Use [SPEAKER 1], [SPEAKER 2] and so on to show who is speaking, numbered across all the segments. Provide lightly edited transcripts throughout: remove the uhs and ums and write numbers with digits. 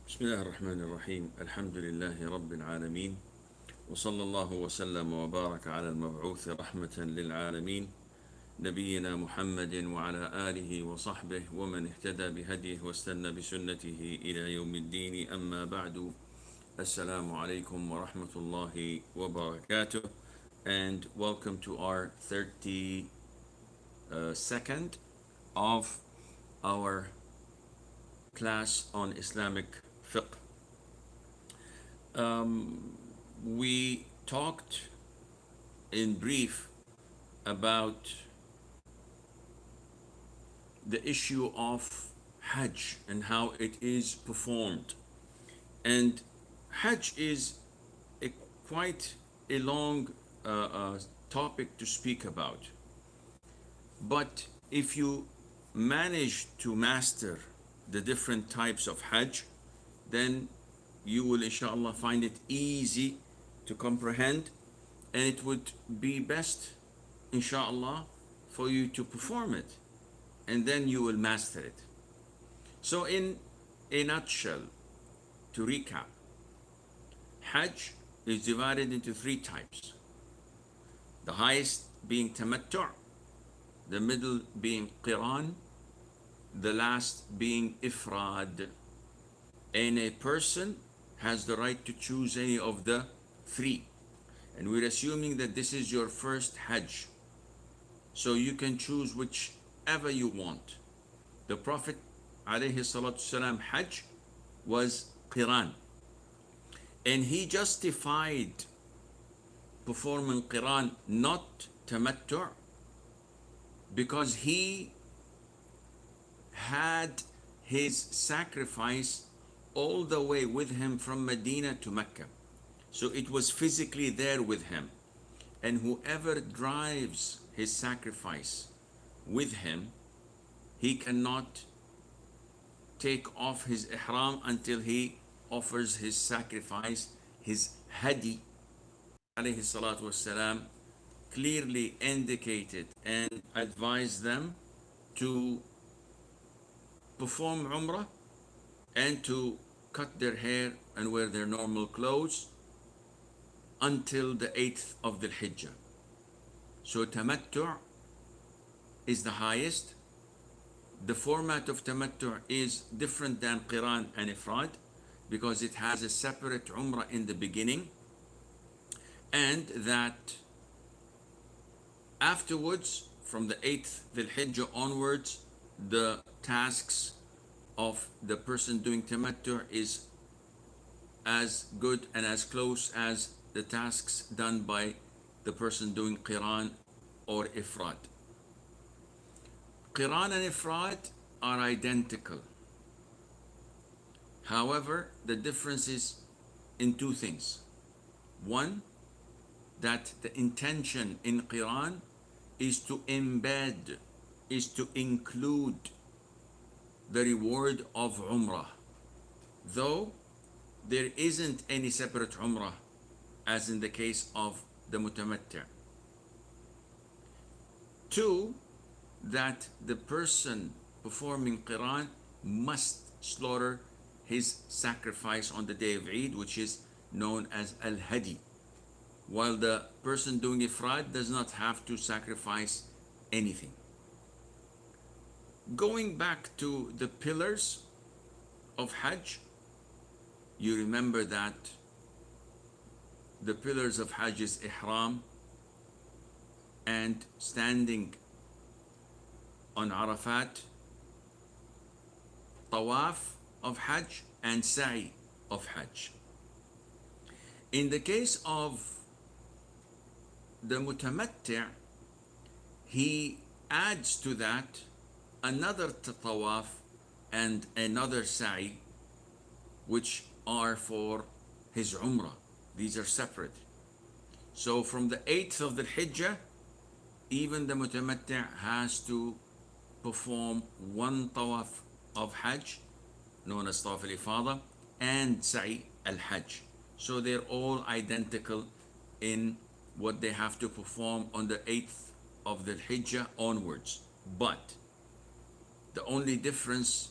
[SPEAKER 1] بسم الله الرحمن الرحيم الحمد لله رب العالمين وصلى الله وسلم وبارك على المبعوث رحمة للعالمين نبينا محمد وعلى آله وصحبه ومن اهتدى بهديه واستنى بسنته إلى يوم الدين أما بعد السلام عليكم ورحمة الله وبركاته and welcome to our 32nd of our class on Islamic Fiqh. We talked in brief about the issue of Hajj and how it is performed. And Hajj is a, quite a long topic to speak about. But if you manage to master the different types of Hajj, then you will inshallah find it easy to comprehend, and it would be best inshallah for you to perform it, and then you will master it. So in a nutshell, to recap, Hajj is divided into three types. The highest being Tamattu', the middle being Qiran, the last being Ifrad. And a person has the right to choose any of the three. And we're assuming that this is your first Hajj. So you can choose whichever you want. The Prophet ﷺ Hajj was Qiran. And he justified performing Qiran, not Tamattu', because he had his sacrifice all the way with him from Medina to Mecca. So it was physically there with him. And whoever drives his sacrifice with him, he cannot take off his ihram until he offers his sacrifice, his hadi. Alayhi salatu wasalam clearly indicated and advised them to perform Umrah and to cut their hair and wear their normal clothes until the 8th of the Hijjah. So Tamattu' is the highest. The format of Tamattu' is different than Qiran and Ifrad because it has a separate Umrah in the beginning, and that afterwards, from the 8th Dhul Hijjah onwards, the tasks of the person doing Tamattu' is as good and as close as the tasks done by the person doing Qiran or Ifrad. Qiran and Ifrad are identical. However, the difference is in two things. One, that the intention in Qiran is to embed, is to include the reward of Umrah, though there isn't any separate Umrah as in the case of the Mutamatti'. Two, that the person performing Qiran must slaughter his sacrifice on the day of Eid, which is known as Al-Hadi, while the person doing Ifrad does not have to sacrifice anything. Going back to the pillars of Hajj, you remember that the pillars of Hajj is Ihram and standing on Arafat, Tawaf of Hajj, and Sa'i of Hajj. In the case of the Mutamatti', he adds to that another tawaf and another sa'i, which are for his umrah. These are separate. So from the 8th of the Hijjah, even the Mutamatti' has to perform one tawaf of Hajj, known as Tawaf al-Ifada, and sa'i al-Hajj. So they're all identical in what they have to perform on the 8th of the Hijjah onwards. But the only difference,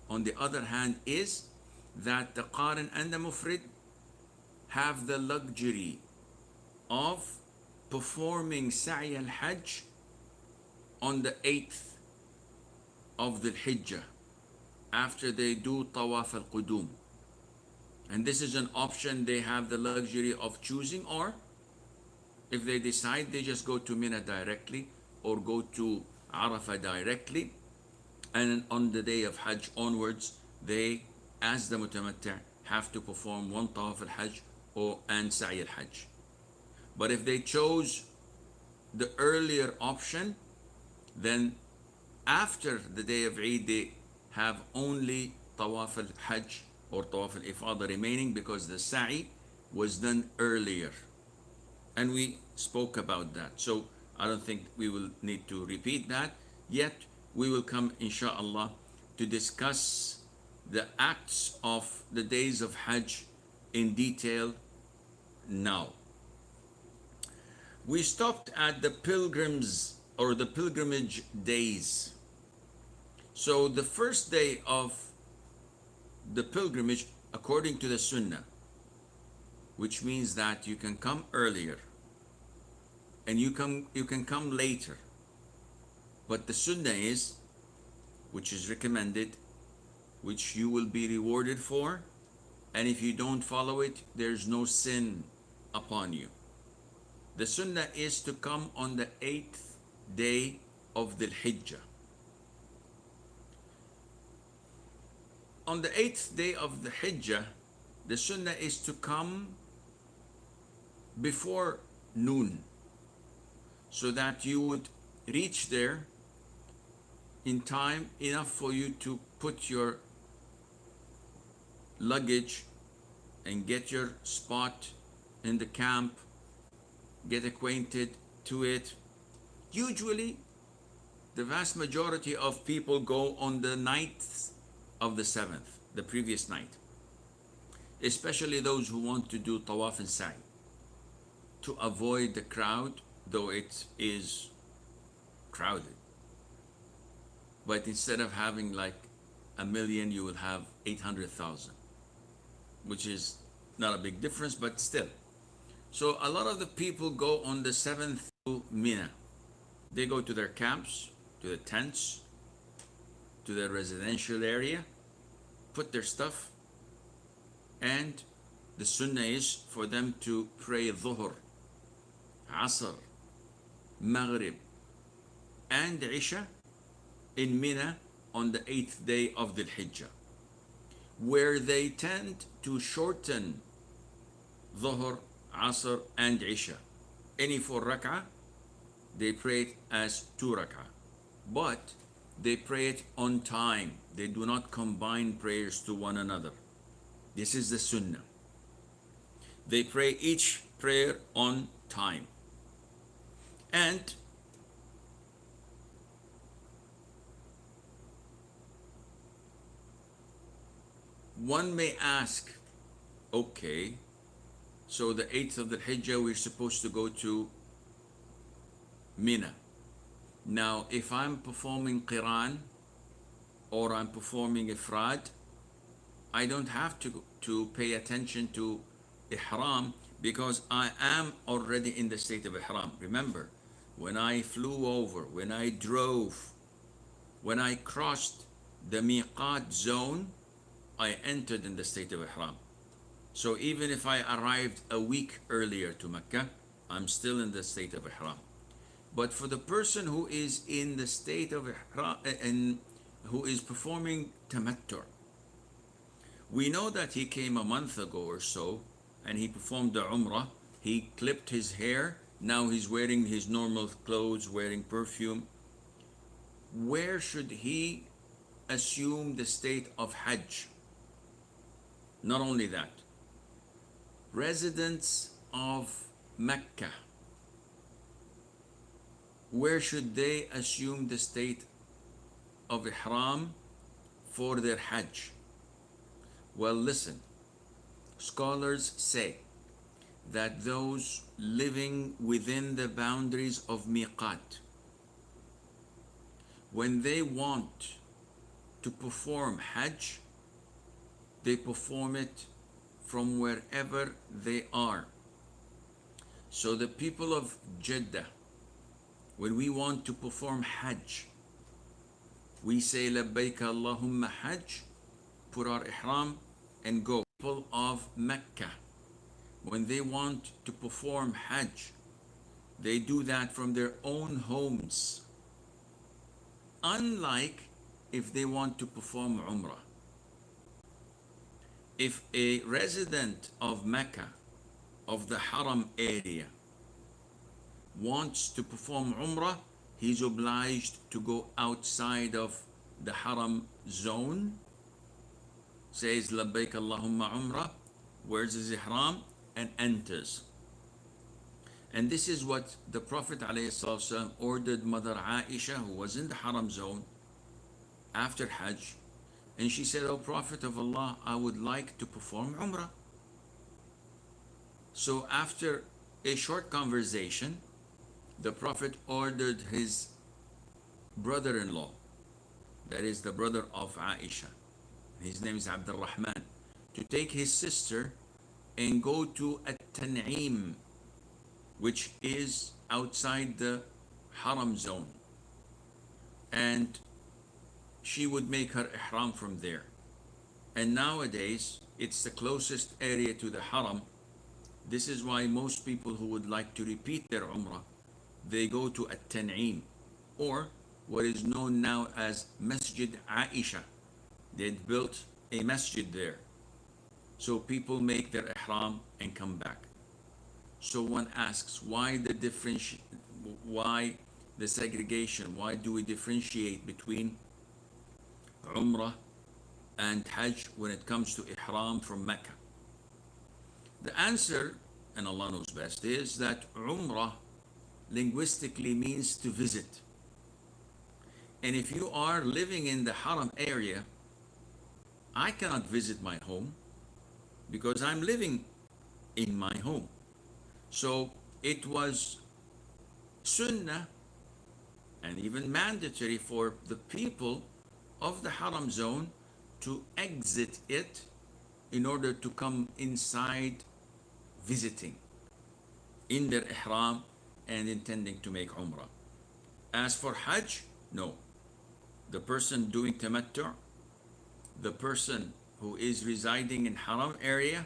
[SPEAKER 1] on the other hand, is that the Qarin and the Mufrid have the luxury of performing Sa'i al-Hajj on the 8th of the Hijjah after they do Tawaf al-Qudum. And this is an option they have the luxury of choosing, or if they decide, they just go to Mina directly or go to Arafah directly, and on the day of Hajj onwards, they, as the Mutamatti', have to perform one Tawaf al-Hajj and Sa'i al-Hajj. But if they chose the earlier option, then after the day of Eid, they have only Tawaf al-Hajj or Tawaf al-Ifada remaining, because the Sa'i was done earlier. And we spoke about that. So I don't think we will need to repeat that. Yet we will come, inshallah, to discuss the acts of the days of Hajj in detail now. We stopped at the pilgrims or the pilgrimage days. So the first day of the pilgrimage, according to the Sunnah, which means that you can come earlier and you can come later. But the Sunnah is, which is recommended, which you will be rewarded for, and if you don't follow it, there's no sin upon you. The Sunnah is to come on the 8th day of the Hijjah. On the 8th day of the Hijjah, the Sunnah is to come before noon, so that you would reach there in time enough for you to put your luggage and get your spot in the camp, get acquainted to it. Usually, the vast majority of people go on the 9th of the 7th, the previous night, especially those who want to do Tawaf and Sa'i, to avoid the crowd, though it is crowded. But instead of having like 1 million, you will have 800,000, which is not a big difference, but still. So a lot of the people go on the 7th to Mina. They go to their camps, to the tents, to their residential area, put their stuff, and the Sunnah is for them to pray Dhuhr, Asr, Maghrib, and Isha in Mina on the 8th day of the Hijjah, where they tend to shorten Dhuhr, Asr, and Isha. Any 4 rak'ah, they pray it as 2 rak'ah, but they pray it on time. They do not combine prayers to one another. This is the Sunnah. They pray each prayer on time. And one may ask, okay, so the 8th of the Hijjah, we're supposed to go to Mina. Now, if I'm performing Qiran or I'm performing Ifrad, I don't have to pay attention to Ihram, because I am already in the state of Ihram. Remember, when I flew over, when I drove, when I crossed the Miqat zone, I entered in the state of Ihram. So even if I arrived a week earlier to Mecca, I'm still in the state of Ihram. But for the person who is in the state of Ihram and who is performing Tamattu', we know that he came a month ago or so and he performed the Umrah, he clipped his hair, now he's wearing his normal clothes, wearing perfume. Where should he assume the state of Hajj? Not only that, residents of Mecca, where should they assume the state of Ihram for their Hajj? Well, listen, scholars say that those living within the boundaries of Miqat, when they want to perform Hajj, they perform it from wherever they are. So the people of Jeddah, when we want to perform Hajj, we say labbaik Allahumma Hajj, put our ihram and go. People of Mecca, when they want to perform Hajj, they do that from their own homes. Unlike if they want to perform Umrah. If a resident of Mecca, of the Haram area, wants to perform Umrah, he's obliged to go outside of the Haram zone, says Labbaik Allahumma Umrah, wears his ihram, and enters. And this is what the Prophet ﷺ ordered Mother Aisha, who was in the Haram zone after Hajj, and she said, "O Prophet of Allah, I would like to perform Umrah." So after a short conversation, the Prophet ordered his brother-in-law, that is the brother of Aisha, his name is Abdul Rahman, to take his sister and go to At-Tan'im, which is outside the Haram zone, and she would make her ihram from there. And nowadays it's the closest area to the Haram. This is why most people who would like to repeat their Umrah, they go to At-Tan'im, or what is known now as Masjid Aisha. They'd built a masjid there, so people make their ihram and come back. So one asks, why the why the segregation? Why do we differentiate between Umrah and Hajj when it comes to ihram from Mecca? The answer, and Allah knows best, is that Umrah linguistically means to visit. And if you are living in the Haram area, I cannot visit my home because I'm living in my home. So it was sunnah and even mandatory for the people of the Haram zone to exit it in order to come inside visiting in their ihram and intending to make Umrah. As for Hajj, no. The person doing tamattu', the person who is residing in Haram area,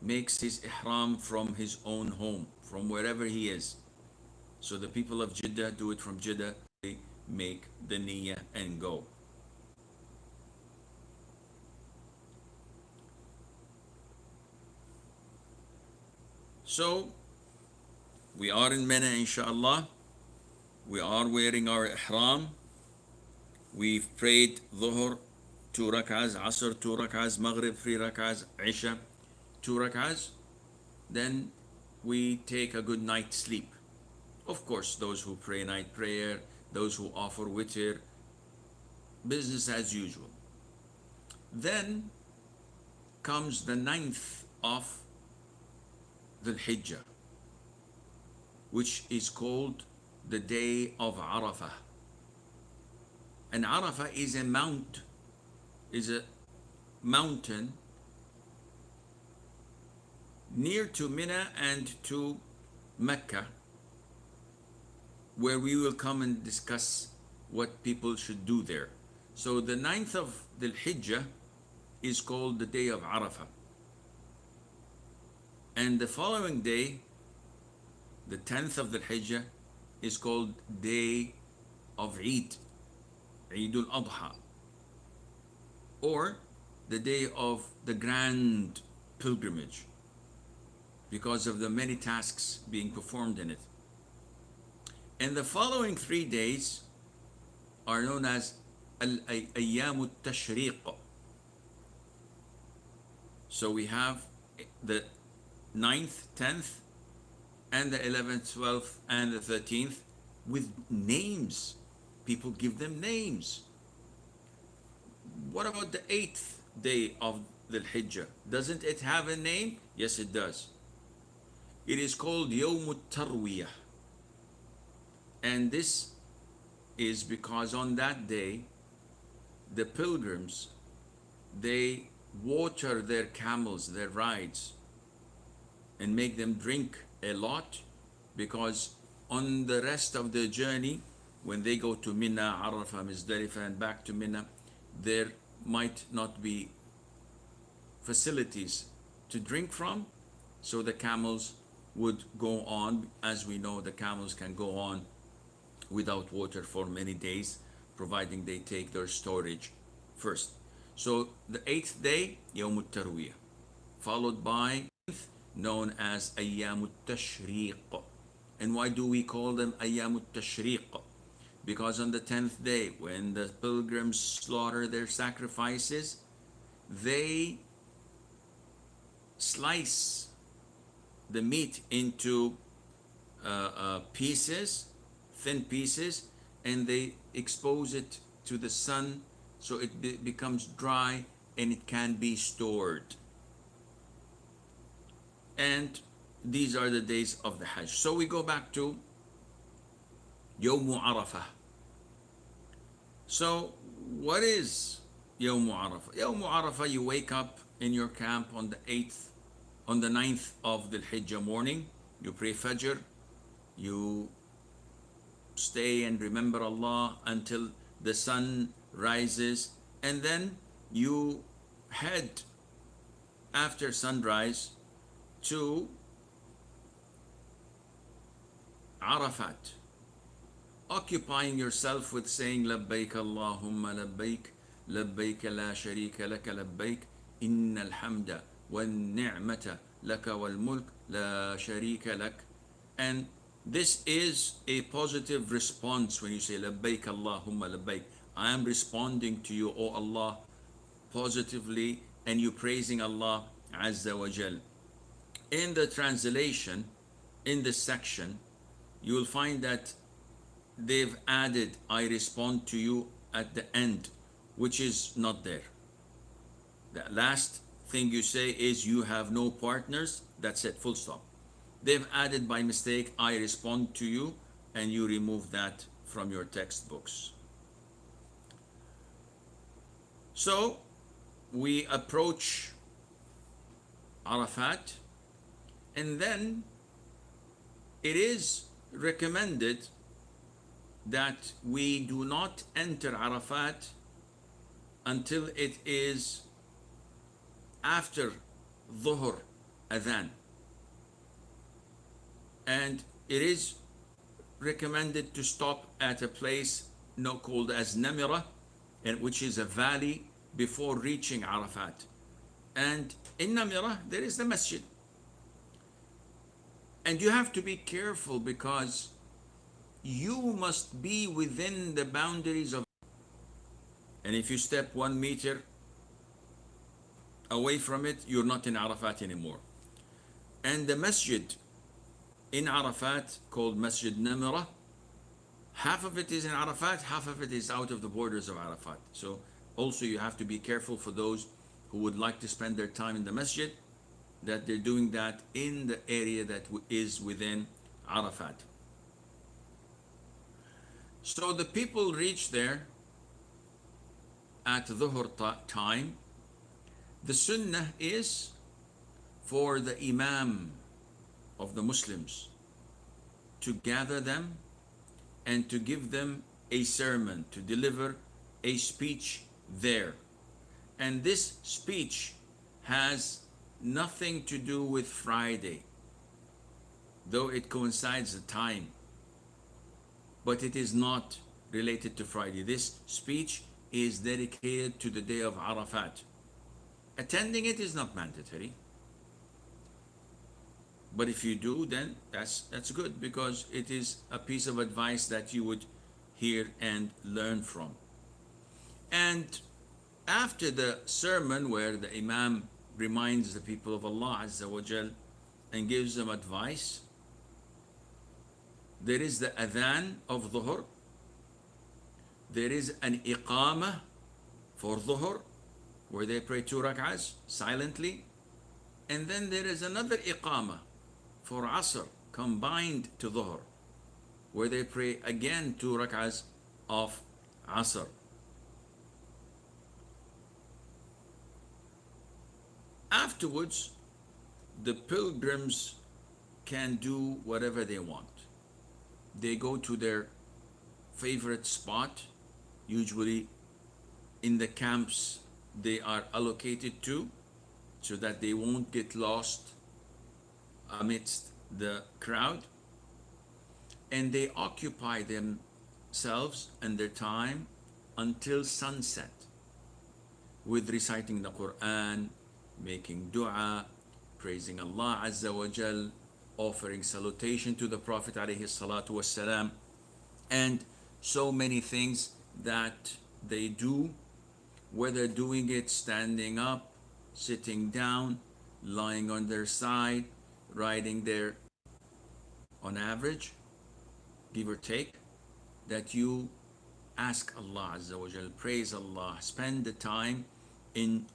[SPEAKER 1] makes his ihram from his own home, from wherever he is. So the people of Jeddah do it from Jeddah, they make the niyyah and go. So we are in Mina, inshallah. We are wearing our ihram. We've prayed Dhuhr 2 rak'ahs, Asr 2 rak'ahs, Maghrib 3 rak'ahs, Isha 2 rak'ahs. Then we take a good night's sleep. Of course, those who pray night prayer, those who offer witr, business as usual. Then comes the 9th of the Hijjah, which is called the day of Arafah. And Arafah is a mountain near to Mina and to Mecca, where we will come and discuss what people should do there. So the 9th of the Hijjah is called the day of Arafah. And the following day, the 10th of the Hijjah, is called day of Eid, Eid al-Adha, or the day of the grand pilgrimage, because of the many tasks being performed in it. And the following 3 days are known as Ayyam al-Tashriq. So we have the 9th, 10th, and the 11th, 12th, and the 13th with names. People give them names. What about the 8th day of the Hijjah? Doesn't it have a name? Yes, it does. It is called Yawm al-Tarwiyah. And this is because on that day, the pilgrims, they water their camels, their rides, and make them drink a lot, because on the rest of the journey, when they go to Mina, Arafah, Muzdalifah, and back to Mina, there might not be facilities to drink from, so the camels would go on. As we know, the camels can go on without water for many days, providing they take their storage first. So the 8th day, Yawm al-Tarwiyah, followed by known as Ayyam al-Tashriq. And why do we call them Ayyam al-Tashriq? Because on the 10th day, when the pilgrims slaughter their sacrifices, they slice the meat into pieces, thin pieces, and they expose it to the sun so it becomes dry and it can be stored. And these are the days of the Hajj. So we go back to Yawm Arafah. So what is Yawm Arafah? Yawm Arafah, you wake up in your camp on the 9th of the Hijjah morning, you pray Fajr, you stay and remember Allah until the sun rises, and then you head after sunrise to Arafat, occupying yourself with saying Labbaik Allahumma Labbaik, Labbaik la sharika laka Labbaik, Innal hamda wal ni'mata laka wal mulk la sharika lak. And this is a positive response when you say Labbaik Allahumma Labbaik. I am responding to you, O Allah, positively, and you praising Allah Azza wa Jal. In the translation, in this section, you will find that they've added I respond to you at the end, which is not there. The last thing you say is you have no partners. That's it, full stop. They've added by mistake I respond to you, and you remove that from your textbooks. So we approach Arafat, and then it is recommended that we do not enter Arafat until it is after Dhuhr Adhan. And it is recommended to stop at a place now called as Namira, and which is a valley before reaching Arafat. And in Namira there is the masjid. And you have to be careful because you must be within the boundaries of, and if you step 1 meter away from it, you're not in Arafat anymore. And the masjid in Arafat, called Masjid Namira, half of it is in Arafat, half of it is out of the borders of Arafat. So also you have to be careful for those who would like to spend their time in the masjid, that they're doing that in the area that is within Arafat. So the people reach there at Dhuhr time. The sunnah is for the Imam of the Muslims to gather them and to give them a sermon, to deliver a speech there. And this speech has nothing to do with Friday, though it coincides the time, but it is not related to Friday. This speech is dedicated to the day of Arafat. Attending it is not mandatory, but if you do, then that's good, because it is a piece of advice that you would hear and learn from. And after the sermon, where the Imam reminds the people of Allah Azza wa Jal and gives them advice, there is the adhan of Dhuhr, there is an iqamah for Dhuhr, where they pray 2 rak'ahs silently, and then there is another iqamah for Asr, combined to Dhuhr, where they pray again 2 rak'ahs of Asr. Afterwards, the pilgrims can do whatever they want. They go to their favorite spot, usually in the camps they are allocated to, so that they won't get lost amidst the crowd. And they occupy themselves and their time until sunset with reciting the Quran, making dua, praising Allah Azza wa Jal, offering salutation to the Prophet alayhi salatu wassalam, and so many things that they do, whether doing it standing up, sitting down, lying on their side, riding there, on average, give or take, that you ask Allah Azza wa Jal, praise Allah, spend the time in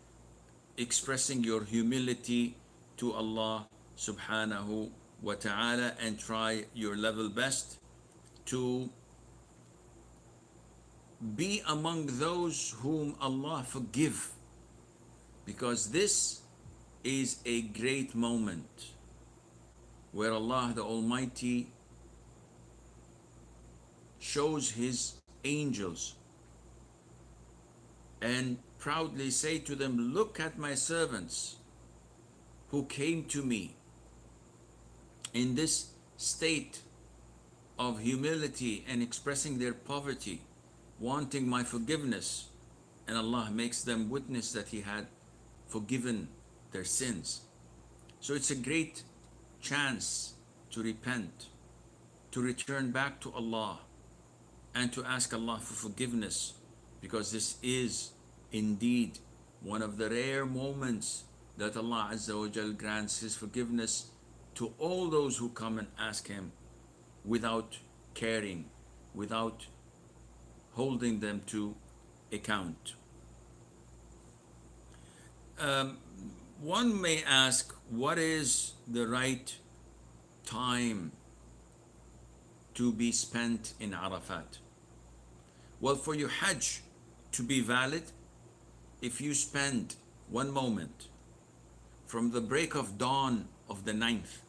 [SPEAKER 1] expressing your humility to Allah subhanahu wa ta'ala, and try your level best to be among those whom Allah forgive, because this is a great moment where Allah the Almighty shows his angels and proudly say to them, look at my servants who came to me in this state of humility and expressing their poverty, wanting my forgiveness, and Allah makes them witness that he had forgiven their sins. So it's a great chance to repent, to return back to Allah, and to ask Allah for forgiveness, because this is indeed one of the rare moments that Allah Azza wa Jal grants his forgiveness to all those who come and ask him without caring, without holding them to account. One may ask, what is the right time to be spent in Arafat? Well, for your Hajj to be valid, if you spend one moment from the break of dawn of the 9th,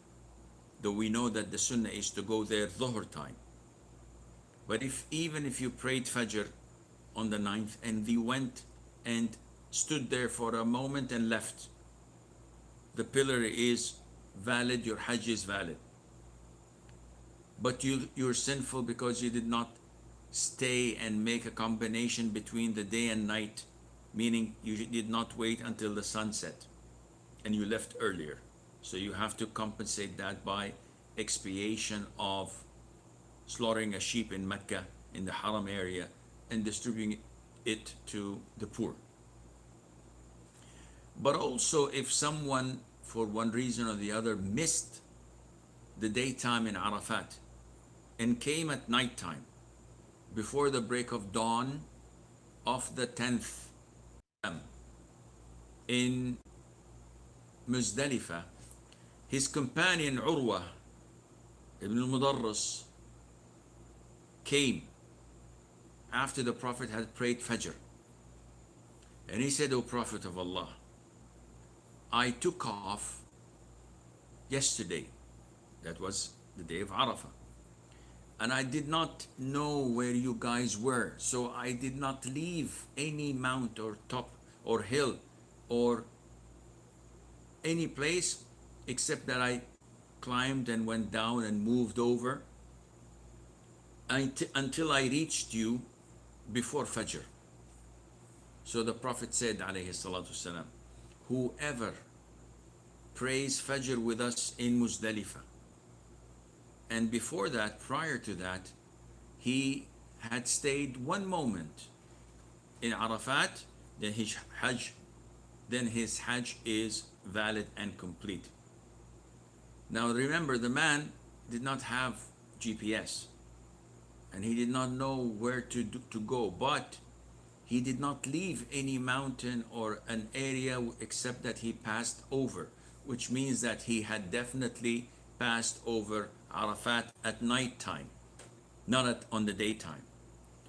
[SPEAKER 1] though we know that the sunnah is to go there dhuhr time, but even if you prayed Fajr on the 9th and you went and stood there for a moment and left, the pillar is valid, your Hajj is valid. But you're sinful because you did not stay and make a combination between the day and night, meaning you did not wait until the sunset and you left earlier. So you have to compensate that by expiation of slaughtering a sheep in Mecca, in the Haram area, and distributing it to the poor. But also, if someone, for one reason or the other, missed the daytime in Arafat and came at nighttime before the break of dawn of the 10th in Muzdalifah, his companion Urwa ibn al-Mudarris came after the Prophet had prayed Fajr, and he said, O Prophet of Allah, I took off yesterday, that was the day of Arafah, and I did not know where you guys were, so I did not leave any mount or top or hill or any place, except that I climbed and went down and moved over until I reached you before Fajr. So the Prophet said, alayhi salatu wasalam, whoever prays Fajr with us in Muzdalifah, and before that, prior to that, he had stayed one moment in Arafat, then his Hajj is valid and complete. Now remember, the man did not have GPS and he did not know where to go, but he did not leave any mountain or an area except that he passed over, which means that he had definitely passed over Arafat at night time, not on the daytime.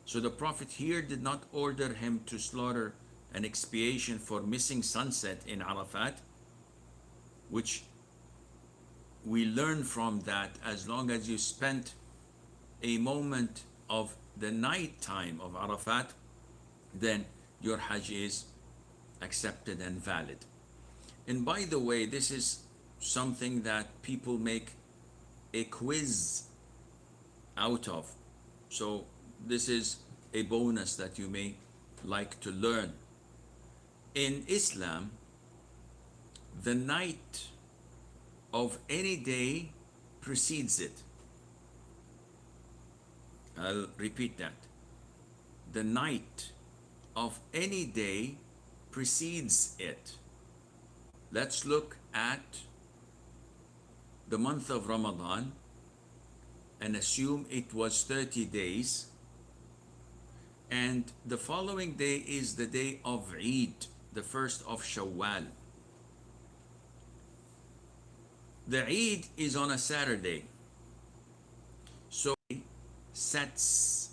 [SPEAKER 1] So the Prophet here did not order him to slaughter an expiation for missing sunset in Arafat, which we learn from that as long as you spent a moment of the night time of Arafat, then your Hajj is accepted and valid. And by the way, this is something that people make a quiz out of. So this is a bonus that you may like to learn. In Islam, the night of any day precedes it. I'll repeat that. The night of any day precedes it. Let's look at the month of Ramadan and assume it was 30 days, and the following day is the day of Eid, the first of Shawwal. The Eid is on a Saturday, so sets.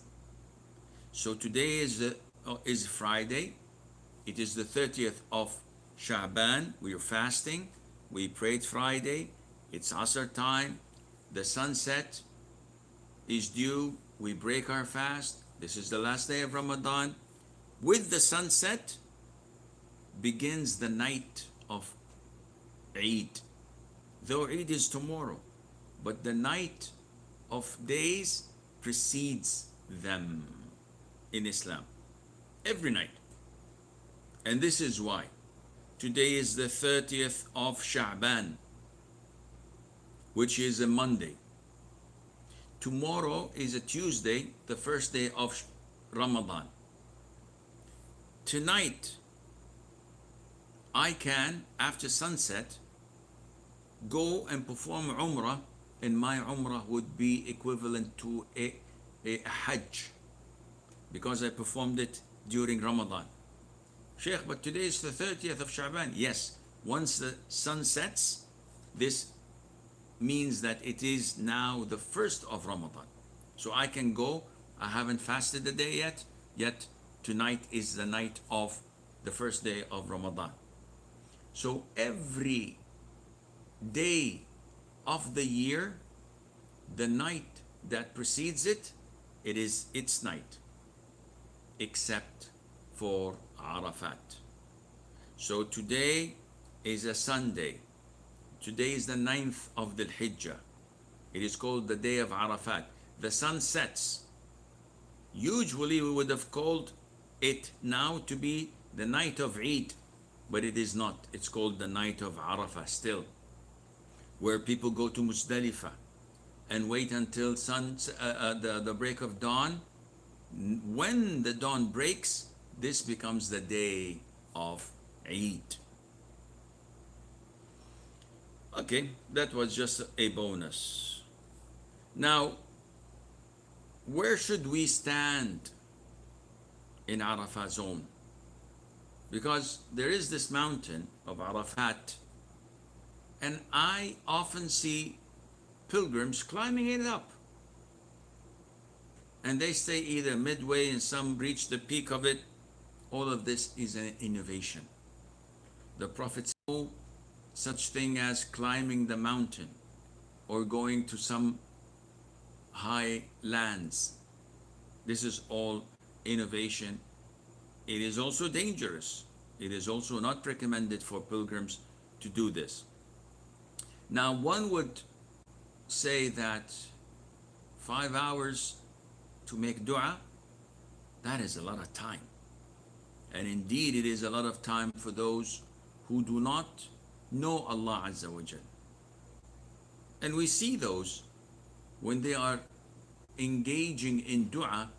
[SPEAKER 1] So today is Friday. It is the 30th of Sha'ban. We are fasting. We prayed Friday. It's Asr time. The sunset is due. We break our fast. This is the last day of Ramadan. With the sunset begins the night of Eid. Though Eid is tomorrow, but the night of days precedes them in Islam. Every night. And this is why. Today is the 30th of Sha'ban, which is a Monday. Tomorrow is a Tuesday, the first day of Ramadan. Tonight, I can, after sunset, go and perform Umrah, and my Umrah would be equivalent to a Hajj, because I performed it during Ramadan. Sheikh, but today is the 30th of Sha'ban. Yes, once the sun sets, this means that it is now the first of Ramadan. So I can go. I haven't fasted a day yet tonight is the night of the first day of Ramadan. So every day of the year, the night that precedes it, it is its night, except for Arafat. So today is a Sunday. Today is the 9th of the Hijjah. It is called the day of Arafat. The sun sets. Usually we would have called it now to be the night of Eid, but it is not. It's called the night of Arafah still, where people go to Muzdalifah and wait until the break of dawn. When the dawn breaks, this becomes the day of Eid. Okay, that was just a bonus. Now, where should we stand in Arafah zone? Because there is this mountain of Arafat, and I often see pilgrims climbing it up. And they stay either midway and some reach the peak of it. All of this is an innovation. The Prophet said no such thing as climbing the mountain or going to some high lands. This is all innovation. It is also dangerous. It is also not recommended for pilgrims to do this. Now, one would say that 5 hours to make dua, that is a lot of time. And indeed, it is a lot of time for those who do not know Allah Azza wa Jal. And we see those when they are engaging in dua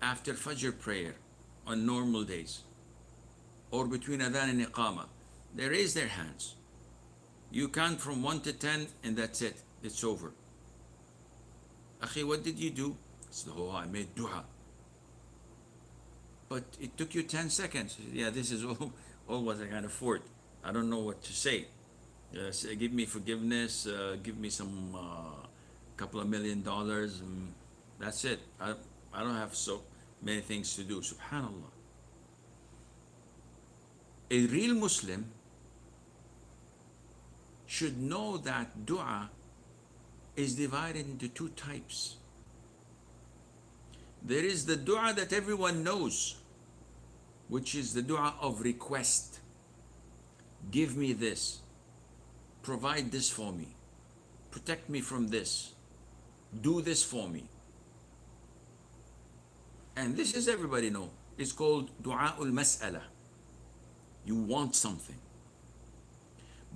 [SPEAKER 1] after Fajr prayer on normal days, or between Adhan and Iqamah. They raise their hands. You count from 1 to 10 and that's it. It's over. Akhi, what did you do? I said, oh, I made dua. But it took you 10 seconds. Yeah, this is all what I can afford. I don't know what to say. Give me forgiveness. Give me some couple of $1 million. That's it. I don't have so many things to do. Subhanallah. A real Muslim should know that dua is divided into two types. There is the dua that everyone knows, which is the dua of request. Give me this, provide this for me, protect me from this, do this for me. And this is everybody know. It's called du'a'ul mas'ala. You want something.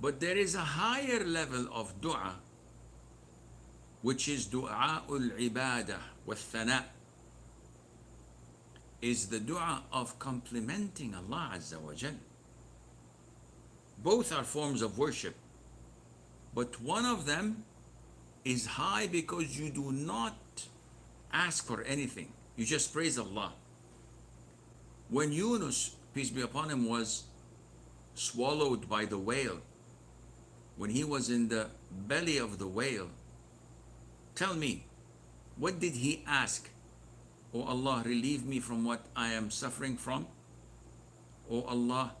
[SPEAKER 1] But there is a higher level of dua, which is du'a'ul ibadah wa thana, is the dua of complimenting Allah Azza wa Jal. Both are forms of worship, but one of them is high because you do not ask for anything. You just praise Allah. When Yunus, peace be upon him, was swallowed by the whale, when he was in the belly of the whale, tell me, what did he ask? Oh Allah, relieve me from what I am suffering from. Oh Allah,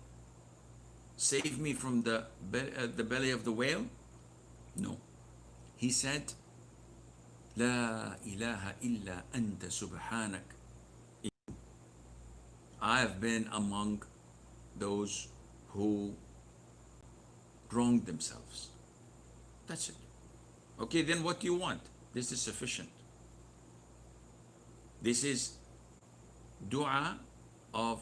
[SPEAKER 1] save me from the belly of the whale? No. He said, La ilaha illa anta subhanak. I have been among those who wronged themselves. That's it. Okay, then what do you want? This is sufficient. This is dua of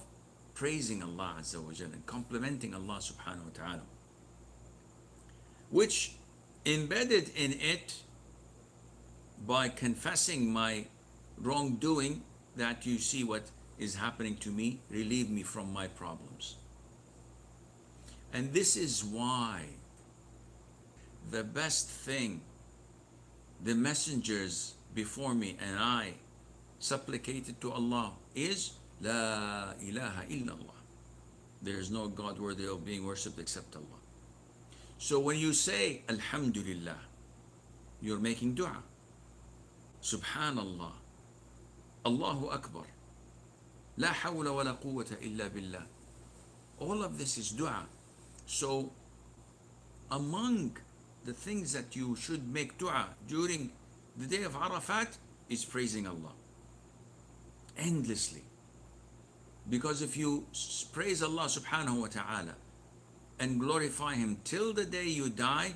[SPEAKER 1] praising Allah Azza wa Jalla and complimenting Allah subhanahu wa ta'ala, which embedded in it, by confessing my wrongdoing, that you see what is happening to me, relieve me from my problems. And this is why the best thing the messengers before me and I supplicated to Allah is La ilaha illallah. There is no God worthy of being worshipped except Allah. So when you say Alhamdulillah, you're making dua. Subhanallah, Allahu Akbar, La hawla wa la quwwata illa billah. All of this is dua. So among the things that you should make dua during the day of Arafat is praising Allah endlessly. Because if you praise Allah subhanahu wa ta'ala and glorify Him till the day you die,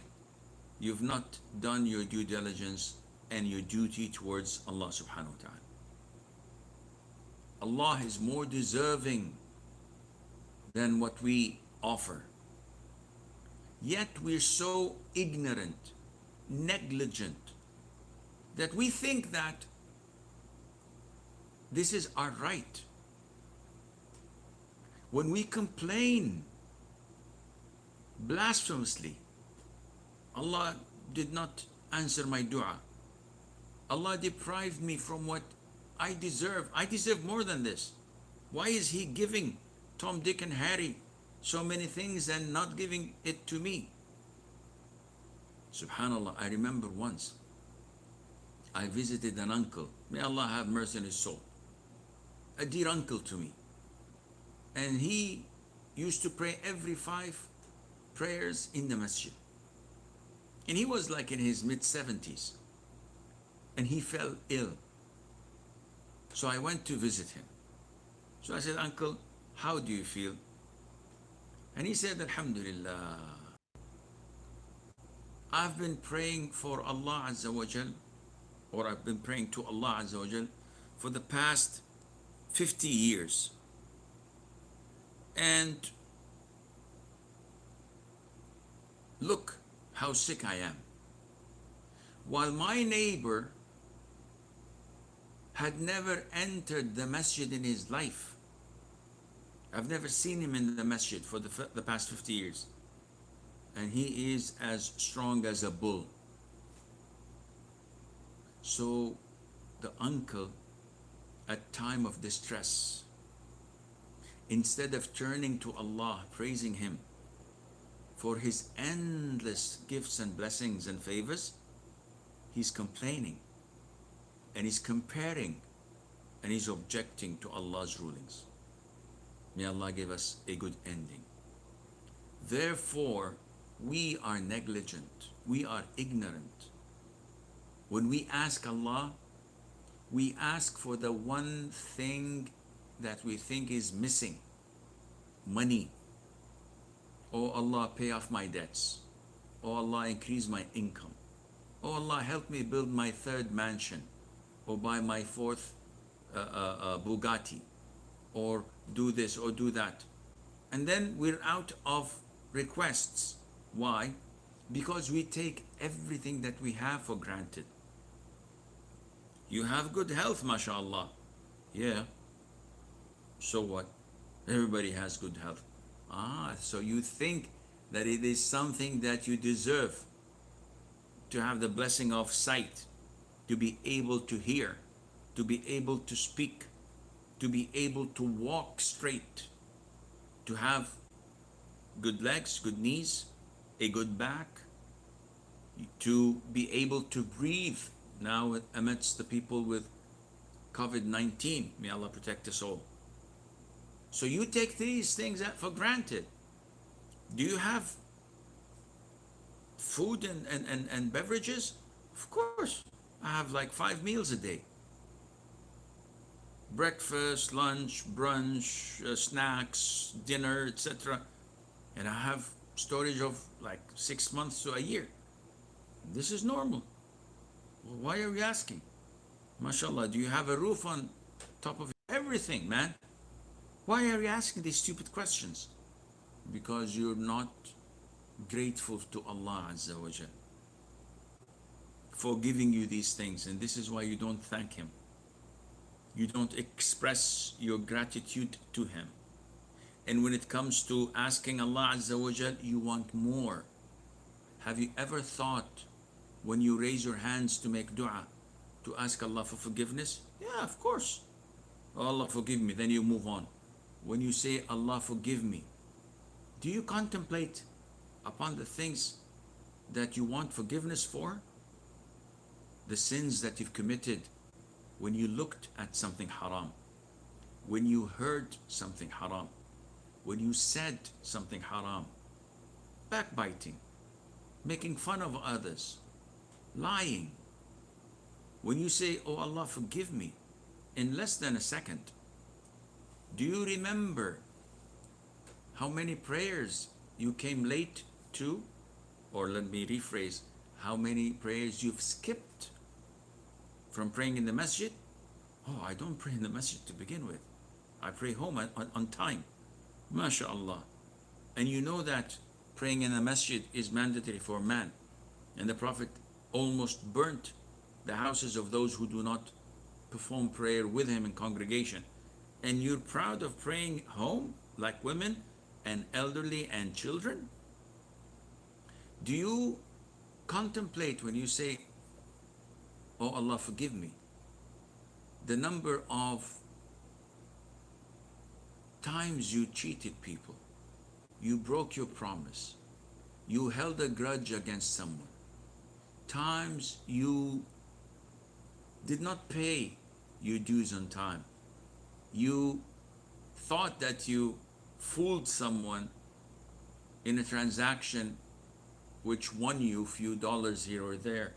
[SPEAKER 1] you've not done your due diligence and your duty towards Allah subhanahu wa ta'ala. Allah is more deserving than what we offer. Yet we're so ignorant, negligent, that we think that this is our right. When we complain blasphemously, Allah did not answer my dua. Allah deprived me from what I deserve. I deserve more than this. Why is He giving Tom, Dick, and Harry so many things and not giving it to me? Subhanallah, I remember once I visited an uncle. May Allah have mercy on his soul. A dear uncle to me. And he used to pray every 5 prayers in the masjid. And he was like in his mid-70s. And he fell ill. So I went to visit him. So I said, Uncle, how do you feel? And he said, Alhamdulillah. I've been praying for Allah Azza wa Jal, or I've been praying to Allah Azza wa Jal for the past 50 years. And look how sick I am. While my neighbor had never entered the masjid in his life. I've never seen him in the masjid for the past 50 years. And he is as strong as a bull. So the uncle, at time of distress, instead of turning to Allah, praising Him for His endless gifts and blessings and favors, he's complaining and he's comparing and he's objecting to Allah's rulings. May Allah give us a good ending. Therefore, we are negligent, we are ignorant. When we ask Allah, we ask for the one thing that we think is missing: money. Oh Allah, pay off my debts. Oh Allah, increase my income. Oh Allah, help me build my third mansion, or buy my fourth Bugatti, or do this or do that. And then we're out of requests. Why? Because we take everything that we have for granted. You have good health, mashallah. Yeah. So what? Everybody has good health. So you think that it is something that you deserve, to have the blessing of sight, to be able to hear, to be able to speak, to be able to walk straight, to have good legs, good knees, a good back, to be able to breathe now amidst the people with COVID-19. May Allah protect us all. So you take these things for granted. Do you have food and beverages? Of course. I have like 5 meals a day. Breakfast, lunch, brunch, snacks, dinner, etc. And I have storage of like 6 months to a year. This is normal. Well, why are you asking? MashaAllah, do you have a roof on top of everything, man? Why are you asking these stupid questions? Because you're not grateful to Allah Azza wa Jal for giving you these things, and this is why you don't thank Him. You don't express your gratitude to Him. And when it comes to asking Allah Azza wa Jal, you want more. Have you ever thought, when you raise your hands to make dua, to ask Allah for forgiveness? Yeah, of course. Oh, Allah forgive me, then you move on. When you say, Allah forgive me, do you contemplate upon the things that you want forgiveness for? The sins that you've committed when you looked at something haram, when you heard something haram, when you said something haram, backbiting, making fun of others, lying. When you say, oh Allah forgive me, in less than a second, do you remember how many prayers you came late to? Or let me rephrase, how many prayers you've skipped from praying in the masjid? Oh, I don't pray in the masjid to begin with. I pray home on time. MashaAllah. And you know that praying in the masjid is mandatory for man. And the Prophet almost burnt the houses of those who do not perform prayer with him in congregation. And you're proud of praying home like women and elderly and children? Do you contemplate when you say, oh Allah forgive me, the number of times you cheated people, you broke your promise, you held a grudge against someone, times you did not pay your dues on time, you thought that you fooled someone in a transaction which won you a few dollars here or there,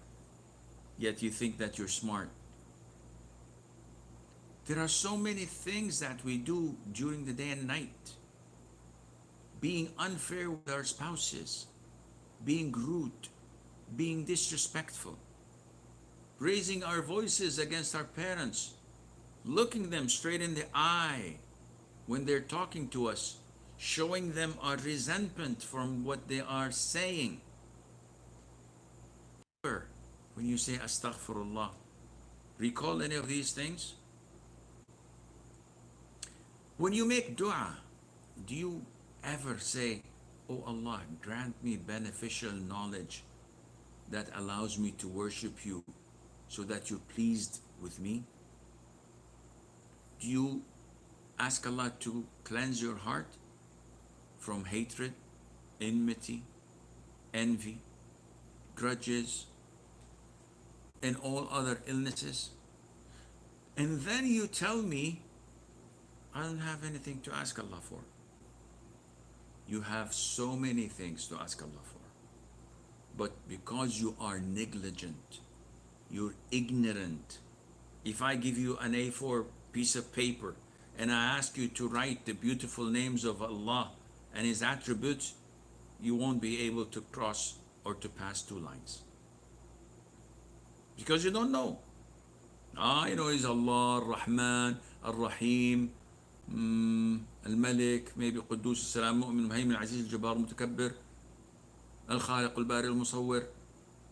[SPEAKER 1] yet you think that you're smart. There are so many things that we do during the day and night. Being unfair with our spouses, being rude, being disrespectful, raising our voices against our parents, looking them straight in the eye when they're talking to us, showing them our resentment from what they are saying. When you say astaghfirullah, recall any of these things? When you make dua, do you ever say, oh Allah, grant me beneficial knowledge that allows me to worship you so that you're pleased with me? Do you ask Allah to cleanse your heart from hatred, enmity, envy, grudges, and all other illnesses? And then you tell me, I don't have anything to ask Allah for. You have so many things to ask Allah for. But because you are negligent, you're ignorant. If I give you an A4 piece of paper and I ask you to write the beautiful names of Allah and His attributes, you won't be able to cross or to pass two lines because you don't know. You know He's Allah, Ar-Rahman, Ar-Rahim, Al-Malik, maybe Quddus, Salam, Mu'min, Muhaymin, Aziz, Al-Jabbar, Mutakabbir, Al-Khaliq, Al-Bari, Al-Musawwir.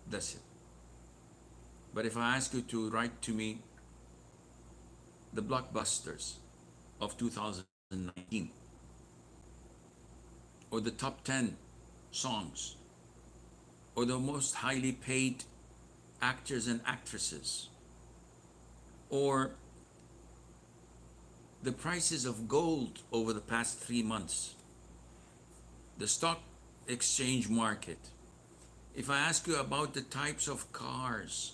[SPEAKER 1] That's it. But if I ask you to write to me the blockbusters of 2019 or the top 10 songs or the most highly paid actors and actresses or the prices of gold over the past 3 months, the stock exchange market, if I ask you about the types of cars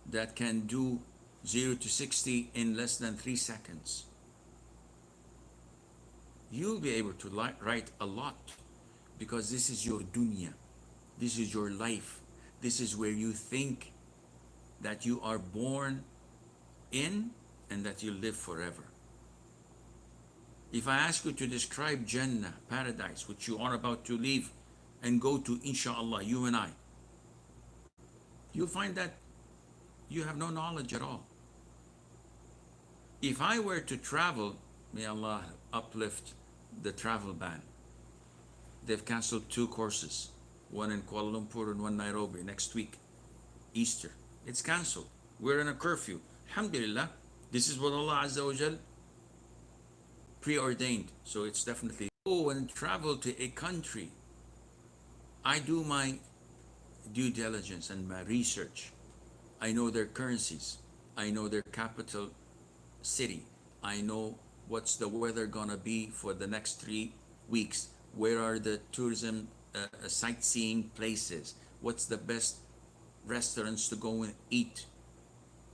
[SPEAKER 1] that can do 0 to 60 in less than 3 seconds, you'll be able to write a lot because this is your dunya, this is your life, this is where you think that you are born in and that you live forever. If I ask you to describe Jannah, paradise, which you are about to leave and go to, inshallah, you and I, you'll find that you have no knowledge at all. If I were to travel, may Allah uplift the travel ban. They've canceled 2 courses, one in Kuala Lumpur and one Nairobi next week, Easter. It's canceled. We're in a curfew. Alhamdulillah, this is what Allah Azza wa Jal preordained. So it's definitely go and travel to a country. I do my due diligence and my research. I know their currencies. I know their capital city. I know what's the weather gonna be for the next 3 weeks. Where are the tourism sightseeing places? What's the best restaurants to go and eat?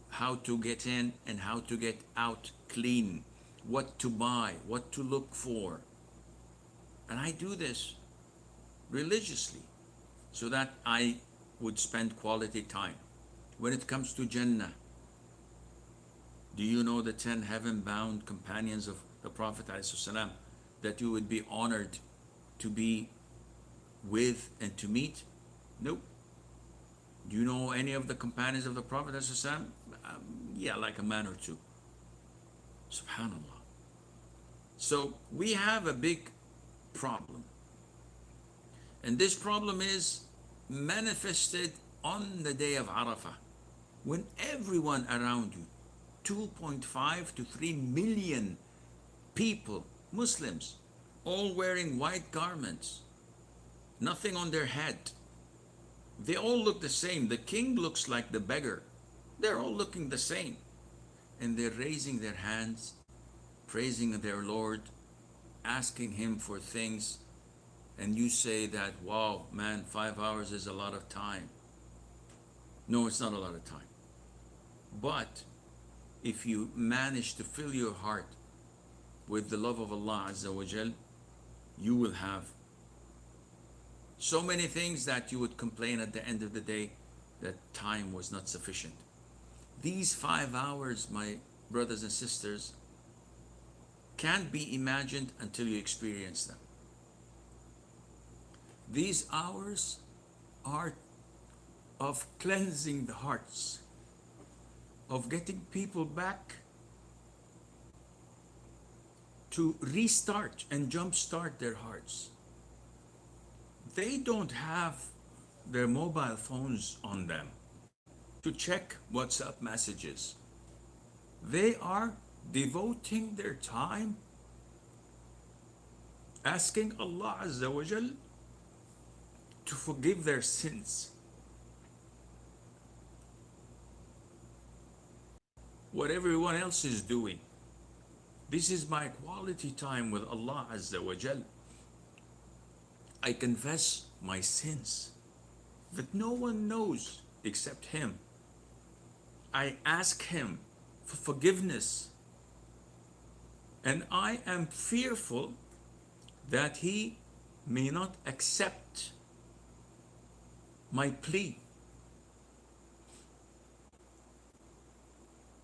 [SPEAKER 1] How to get in and how to get out clean. What to buy, what to look for. And I do this religiously so that I would spend quality time. When it comes to Jannah, do you know the 10 heaven-bound companions of the Prophet ﷺ that you would be honored to be with and to meet? Nope. Do you know any of the companions of the Prophet ﷺ? Yeah, like a man or two. Subhanallah. So we have a big problem. And this problem is manifested on the day of Arafah, when everyone around you, 2.5 to 3 million people, Muslims, all wearing white garments, nothing on their head. They all look the same. The king looks like the beggar. They're all looking the same. And they're raising their hands, praising their Lord, asking Him for things. And you say that, wow, man, 5 hours is a lot of time. No, it's not a lot of time. But if you manage to fill your heart with the love of Allah Azza wa Jal, you will have so many things that you would complain at the end of the day that time was not sufficient. These 5 hours, my brothers and sisters, can't be imagined until you experience them. These hours are of cleansing the hearts, of getting people back to restart and jumpstart their hearts. They don't have their mobile phones on them to check WhatsApp messages. They are devoting their time asking Allah Azza wa Jal to forgive their sins. What everyone else is doing. This is my quality time with Allah Azza wa Jal. I confess my sins that no one knows except Him. I ask Him for forgiveness, and I am fearful that He may not accept my plea.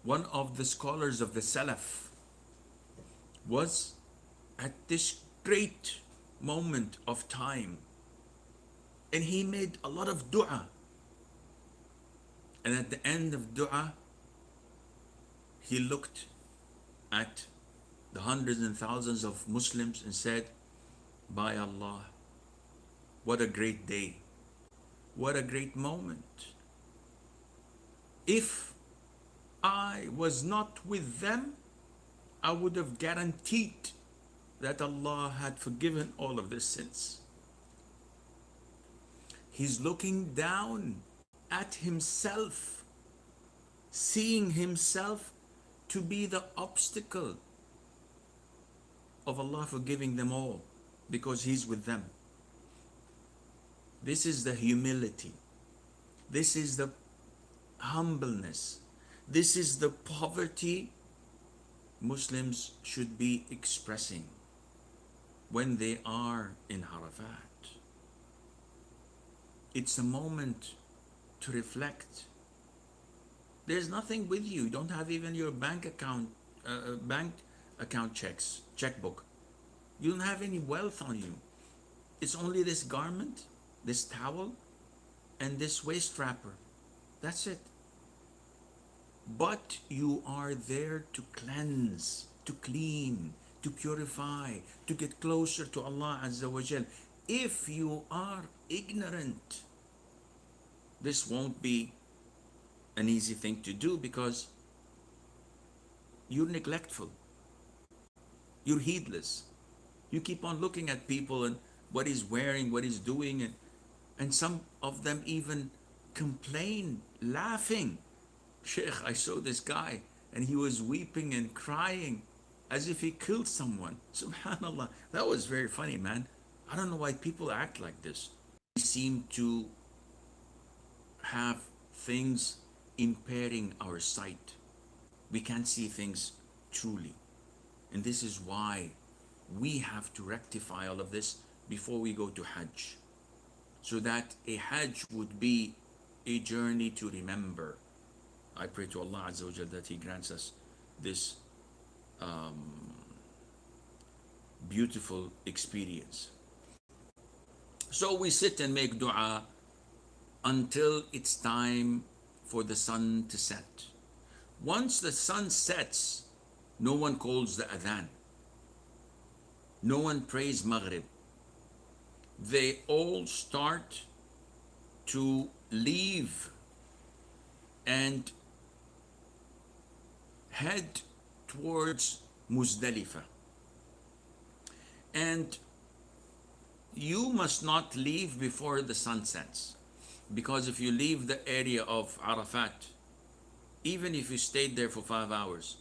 [SPEAKER 1] One of the scholars of the Salaf was at this great moment of time, and he made a lot of dua. And at the end of dua, he looked at the hundreds and thousands of Muslims and said, by Allah, what a great day. What a great moment. If I was not with them, I would have guaranteed that Allah had forgiven all of their sins. He's looking down at himself, seeing himself to be the obstacle of Allah forgiving them all because he's with them. This is the humility. This is the humbleness. This is the poverty Muslims should be expressing when they are in Arafat. It's a moment to reflect. There's nothing with you. You don't have even your bank account checkbook. You don't have any wealth on you. It's only this garment, this towel, and this waist wrapper. That's it. But you are there to cleanse, to clean, to purify, to get closer to Allah Azza wa Jal. If you are ignorant, this won't be an easy thing to do because you're neglectful. You're heedless. You keep on looking at people and what he's wearing, what he's doing, and some of them even complain, laughing. Sheikh, I saw this guy and he was weeping and crying as if he killed someone. Subhanallah. That was very funny, man. I don't know why people act like this. We seem to have things impairing our sight. We can't see things truly. And this is why we have to rectify all of this before we go to Hajj, so that a Hajj would be a journey to remember. I pray to Allah Azza wa Jal that He grants us this beautiful experience. So we sit and make dua until it's time for the sun to set. Once the sun sets, no one calls the adhan. No one prays Maghrib. They all start to leave and head towards Muzdalifah. And you must not leave before the sun sets, because if you leave the area of Arafat, even if you stayed there for 5 hours,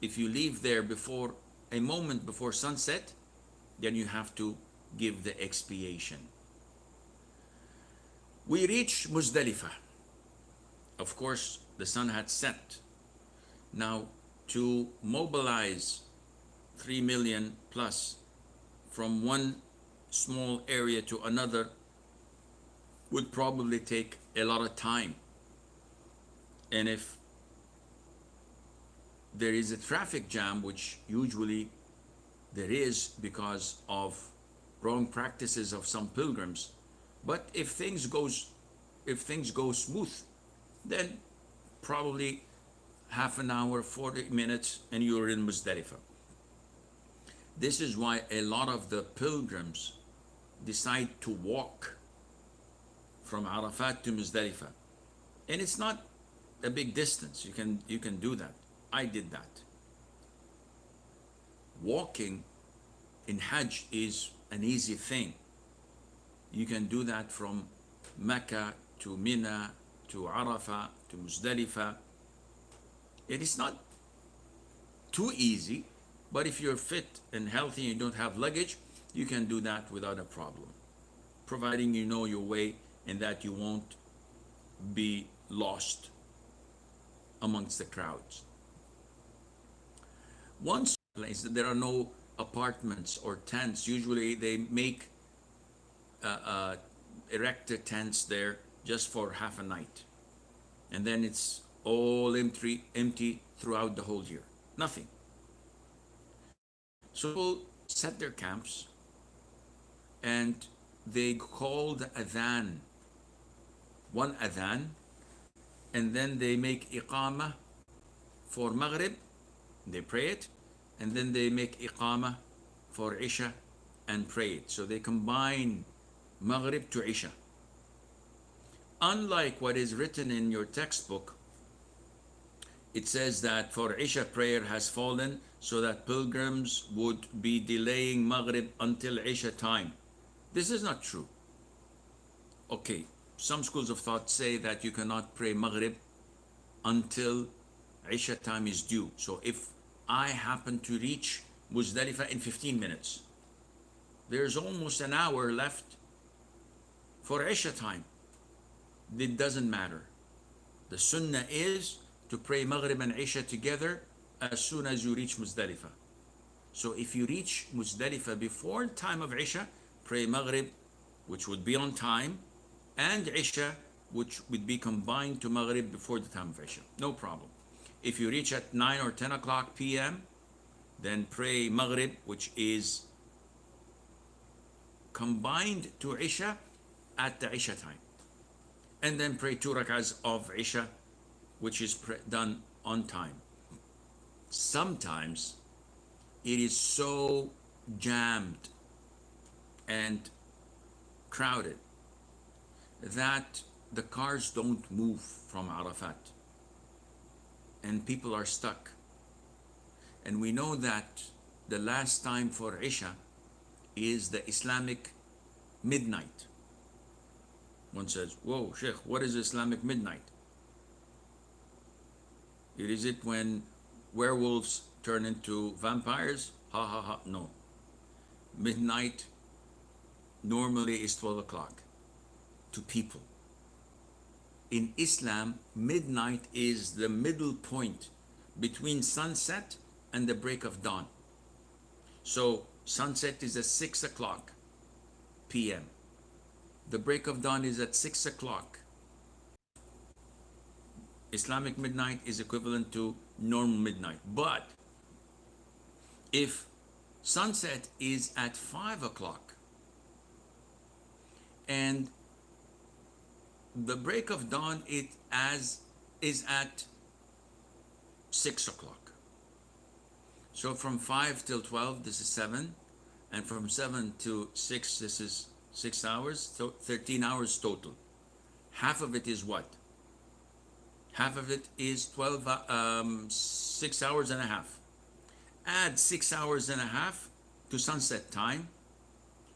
[SPEAKER 1] if you leave there before a moment before sunset, then you have to give the expiation. We reach Muzdalifah. Of course, the sun had set. Now, to mobilize 3 million plus from one small area to another would probably take a lot of time. And if there is a traffic jam, which usually there is because of wrong practices of some pilgrims, but if things go smooth, then probably half an hour, 40 minutes, and you're in Muzdalifah. This is why a lot of the pilgrims decide to walk from Arafat to Muzdalifah. And it's not a big distance. You can do that. I did that. Walking in Hajj is an easy thing. You can do that from Mecca to Mina to Arafah to Muzdalifah. It is not too easy, but if you're fit and healthy and you don't have luggage, you can do that without a problem, providing you know your way and that you won't be lost amongst the crowds. Once place, there are no apartments or tents. Usually they make erected tents there just for half a night. And then it's all empty throughout the whole year. Nothing. So people set their camps and they call the adhan, one adhan, and then they make iqamah for Maghrib, they pray it, and then they make iqamah for Isha and pray it. So they combine Maghrib to Isha. Unlike what is written in your textbook, it says that for Isha prayer has fallen so that pilgrims would be delaying Maghrib until Isha time. This is not true. Okay, some schools of thought say that you cannot pray Maghrib until Isha time is due. So if I happen to reach Muzdalifah in 15 minutes, there's almost an hour left for Isha time. It doesn't matter. The sunnah is to pray Maghrib and Isha together as soon as you reach Muzdalifah. So if you reach Muzdalifah before time of Isha, pray Maghrib, which would be on time, and Isha, which would be combined to Maghrib before the time of Isha. No problem. If you reach at 9 or 10 o'clock p.m., then pray Maghrib, which is combined to Isha at the Isha time. And then pray 2 rak'ahs of Isha, which is done on time. Sometimes it is so jammed and crowded that the cars don't move from Arafat and people are stuck. And we know that the last time for Isha is the Islamic midnight. One says, whoa, Sheikh, what is Islamic midnight? Is it when werewolves turn into vampires? Ha ha ha, no. Midnight normally is 12 o'clock to people. In Islam, midnight is the middle point between sunset and the break of dawn. So sunset is at 6 o'clock p.m. The break of dawn is at 6 o'clock. Islamic midnight is equivalent to normal midnight. But if sunset is at 5 o'clock and the break of dawn is at 6 o'clock. So from 5 till 12, this is 7. And from 7 to 6, this is 6 hours. So 13 hours total. Half of it is what? Half of it is 6 hours and a half. Add 6 hours and a half to sunset time,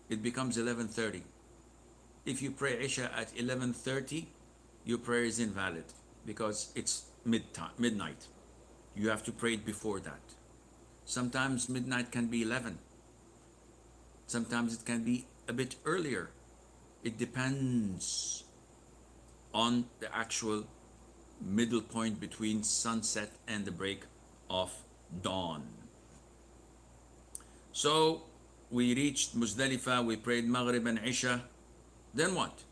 [SPEAKER 1] it becomes 11:30. If you pray Isha at 11:30, your prayer is invalid because it's midnight. You have to pray it before that. Sometimes midnight can be 11. Sometimes it can be a bit earlier. It depends on the actual middle point between sunset and the break of dawn. So we reached Muzdalifah, we prayed Maghrib and Isha. Then what?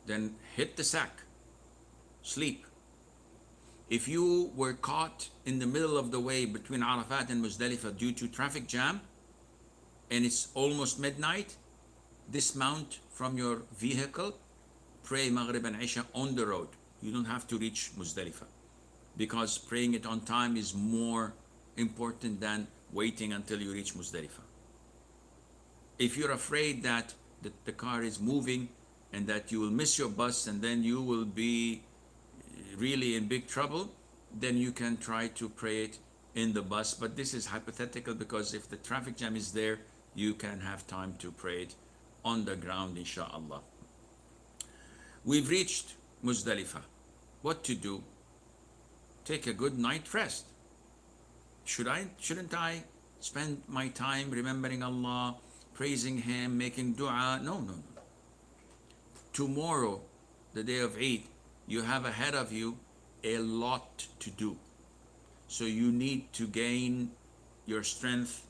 [SPEAKER 1] Then hit the sack, sleep. If you were caught in the middle of the way between Arafat and Muzdalifah due to traffic jam and it's almost midnight, dismount from your vehicle, pray Maghrib and Isha on the road. You don't have to reach Muzdalifah because praying it on time is more important than waiting until you reach Muzdalifah. If you're afraid that the car is moving and that you will miss your bus and then you will be really in big trouble, then you can try to pray it in the bus. But this is hypothetical because if the traffic jam is there, you can have time to pray it on the ground, inshallah. We've reached Muzdalifah. What to do? Take a good night rest. Shouldn't I spend my time remembering Allah, praising Him, making dua? No. Tomorrow, the day of Eid, you have ahead of you a lot to do. So you need to gain your strength,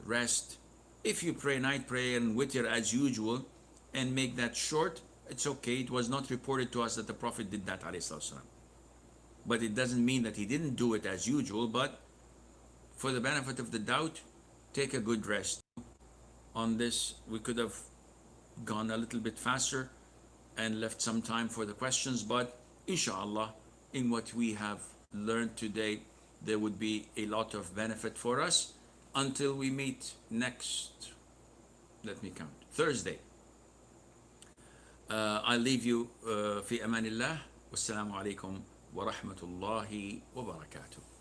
[SPEAKER 1] rest. If you pray night prayer and witr as usual and make that short, it's okay. It was not reported to us that the Prophet did that, alayhi salatu wasalam. But it doesn't mean that he didn't do it as usual, but for the benefit of the doubt, take a good rest. On this, we could have gone a little bit faster and left some time for the questions, but inshallah, in what we have learned today, there would be a lot of benefit for us until we meet next, let me count, Thursday. I leave you في أمان الله والسلام عليكم ورحمة الله وبركاته.